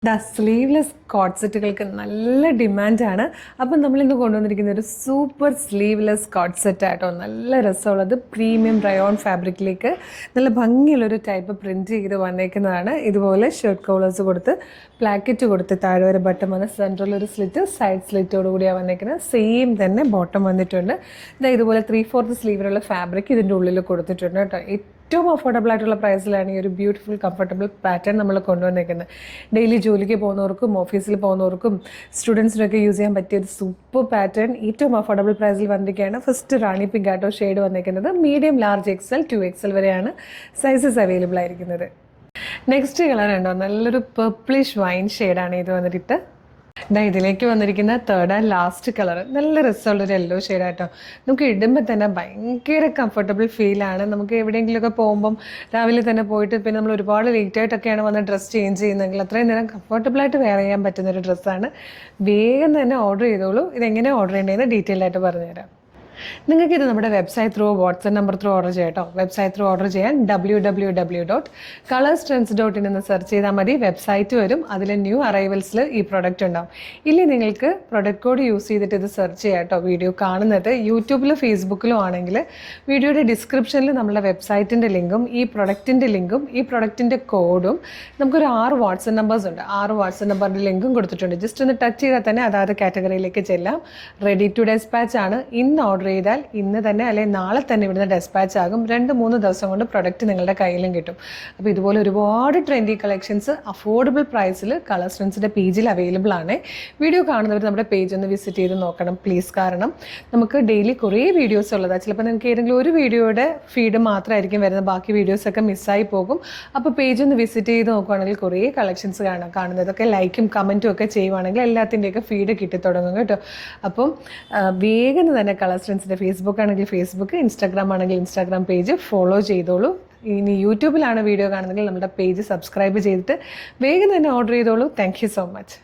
Sleeveless coat സെറ്റുകൾക്ക് നല്ല ഡിമാൻഡാണ്. അപ്പം നമ്മളിന്ന് കൊണ്ടുവന്നിരിക്കുന്ന ഒരു സൂപ്പർ സ്ലീവ്ലെസ് കോട്ട് സെറ്റായിട്ടോ. നല്ല രസമുള്ളത് പ്രീമിയം റയോൺ ഫാബ്രിക്കിലേക്ക് നല്ല ഭംഗിയുള്ളൊരു ടൈപ്പ് പ്രിൻറ്റ് ചെയ്ത് വന്നേക്കുന്നതാണ്. ഇതുപോലെ ഷർട്ട് കോളേഴ്സ് കൊടുത്ത് പ്ലാക്കറ്റ് കൊടുത്ത് താഴെ വരെ ബട്ടൺ വന്ന് സെൻട്രലൊരു സ്ലിറ്റ് സൈഡ് സ്ലിറ്റോട് കൂടിയാണ് വന്നേക്കുന്നത്. സെയിം തന്നെ ബോട്ടം വന്നിട്ടുണ്ട്. ഇതുപോലെ 3/4 സ്ലീവിലുള്ള ഫാബ്രിക് ഇതിൻ്റെ ഉള്ളിൽ കൊടുത്തിട്ടുണ്ട് കേട്ടോ. ഏറ്റവും അഫോർഡബിൾ ആയിട്ടുള്ള പ്രൈസിലാണ് ഈ ഒരു ബ്യൂട്ടിഫുൾ കംഫർട്ടബിൾ പാറ്റേൺ നമ്മൾ കൊണ്ടുവന്നേക്കുന്നത്. ഡെയിലി ജോലിക്ക് പോകുന്നവർക്കും ഓഫീസിൽ പോകുന്നവർക്കും സ്റ്റുഡൻസിനൊക്കെ യൂസ് ചെയ്യാൻ പറ്റിയ ഒരു സൂപ്പർ പാറ്റേൺ ഏറ്റവും അഫോർഡബിൾ പ്രൈസിൽ വന്നിരിക്കുകയാണ്. ഫസ്റ്റ് റാണി പിങ്ക് ആട്ടോ ഷെയ്ഡ് വന്നിരിക്കുന്നത്. മീഡിയം, ലാർജ്, XL, 2XL വരെയാണ് സൈസസ് അവൈലബിൾ ആയിരിക്കുന്നത്. നെക്സ്റ്റ് കളർ ഉണ്ടോ, നല്ലൊരു പർപ്പിളിഷ് വൈൻ ഷെയ്ഡാണ് ഇത് വന്നിട്ട്. ഇതിലേക്ക് വന്നിരിക്കുന്ന തേർഡ് ആൻഡ് ലാസ്റ്റ് കളർ നല്ല രസമുള്ളൊരു യെല്ലോ ഷെയ്ഡായിട്ടോ. നമുക്ക് ഇടുമ്പോൾ തന്നെ ഭയങ്കര കംഫർട്ടബിൾ ഫീലാണ്. നമുക്ക് എവിടെയെങ്കിലുമൊക്കെ പോകുമ്പം രാവിലെ തന്നെ പോയിട്ട് പിന്നെ നമ്മൾ ഒരുപാട് ലേറ്റായിട്ടൊക്കെയാണ് വന്ന് ഡ്രസ്സ് ചേഞ്ച് ചെയ്യുന്നതെങ്കിൽ അത്രയും നേരം കംഫർട്ടബിളായിട്ട് വെയർ ചെയ്യാൻ പറ്റുന്നൊരു ഡ്രസ്സാണ്. വേഗം തന്നെ ഓർഡർ ചെയ്തോളൂ. ഇതെങ്ങനെ ഓർഡർ ചെയ്യേണ്ടതെന്ന് ഡീറ്റെയിൽ ആയിട്ട് പറഞ്ഞുതരാം. നിങ്ങൾക്കിത് നമ്മുടെ website through, WhatsApp number through order ചെയ്യാം കേട്ടോ. വെബ്സൈറ്റ് ത്രൂ ഓർഡർ ചെയ്യാൻ www.colorstrends.in എന്ന് സെർച്ച് ചെയ്താൽ മതി. വെബ്സൈറ്റ് വരും, അതിൽ ന്യൂ അറൈവൽസിൽ ഈ പ്രൊഡക്റ്റ് ഉണ്ടാവും. ഇല്ല, നിങ്ങൾക്ക് പ്രൊഡക്റ്റ് കോഡ് യൂസ് ചെയ്തിട്ട് ഇത് സെർച്ച് ചെയ്യാം കേട്ടോ. വീഡിയോ കാണുന്നത് യൂട്യൂബിലും ഫേസ്ബുക്കിലും ആണെങ്കിൽ വീഡിയോയുടെ ഡിസ്ക്രിപ്ഷനിൽ നമ്മുടെ വെബ്സൈറ്റിൻ്റെ ലിങ്കും ഈ പ്രൊഡക്റ്റിൻ്റെ ലിങ്കും ഈ പ്രൊഡക്റ്റിൻ്റെ കോഡും നമുക്കൊരു 6 വാട്സ്ആപ്പ് നമ്പേഴ്സ് ഉണ്ട്. 6 വാട്സ്ആപ്പ് നമ്പറിൻ്റെ ലിങ്കും കൊടുത്തിട്ടുണ്ട്. ജസ്റ്റ് ഒന്ന് ടച്ച് ചെയ്താൽ തന്നെ അതാത് കാറ്റഗറിയിലേക്ക് ചെല്ലാം. റെഡി ടു ഡെസ്പാച്ച് ആണ്. ഇന്ന് ഓർഡർ ചെയ്താൽ ഇന്ന് തന്നെ അല്ലെങ്കിൽ നാളെ തന്നെ ഇവിടുന്ന് ഡെസ്പാച്ച് ആകും. 2-3 ദിവസം കൊണ്ട് പ്രൊഡക്റ്റ് നിങ്ങളുടെ കയ്യിലും കിട്ടും. അപ്പോൾ ഇതുപോലെ ഒരുപാട് ട്രെൻഡി കളക്ഷൻസ് അഫോർഡബിൾ പ്രൈസിൽ കളർ സ്ട്രെൻസിൻ്റെ പേജിൽ അവൈലബിൾ ആണ്. വീഡിയോ കാണുന്നവർ നമ്മുടെ പേജ് ഒന്ന് വിസിറ്റ് ചെയ്ത് നോക്കണം പ്ലീസ്. കാരണം നമുക്ക് ഡെയിലി കുറേ വീഡിയോസ് ഉള്ളതാണ്. ചിലപ്പോൾ നിങ്ങൾക്ക് ഏതെങ്കിലും ഒരു വീഡിയോയുടെ ഫീഡ് മാത്രമായിരിക്കും വരുന്നത്, ബാക്കി വീഡിയോസൊക്കെ മിസ്സായി പോകും. അപ്പോൾ പേജ് ഒന്ന് വിസിറ്റ് ചെയ്ത് നോക്കുകയാണെങ്കിൽ കുറേ കളക്ഷൻസ് കാണുന്നതൊക്കെ ലൈക്കും കമൻറ്റും ഒക്കെ ചെയ്യുവാണെങ്കിൽ എല്ലാത്തിൻ്റെയൊക്കെ ഫീഡ് കിട്ടിത്തുടങ്ങും കേട്ടോ. അപ്പം വേഗം തന്നെ കളർ സ്ട്രെൻസിൻ്റെ ഫേസ്ബുക്ക് ആണെങ്കിൽ ഫേസ്ബുക്ക്, ഇൻസ്റ്റാഗ്രാം ആണെങ്കിൽ ഇൻസ്റ്റാഗ്രാം പേജ് ഫോളോ ചെയ്തോളൂ. ഇനി യൂട്യൂബിലാണ് വീഡിയോ കാണുന്നതെങ്കിൽ നമ്മുടെ പേജ് സബ്സ്ക്രൈബ് ചെയ്തിട്ട് വേഗം തന്നെ ഓർഡർ ചെയ്തോളൂ. Thank you so much.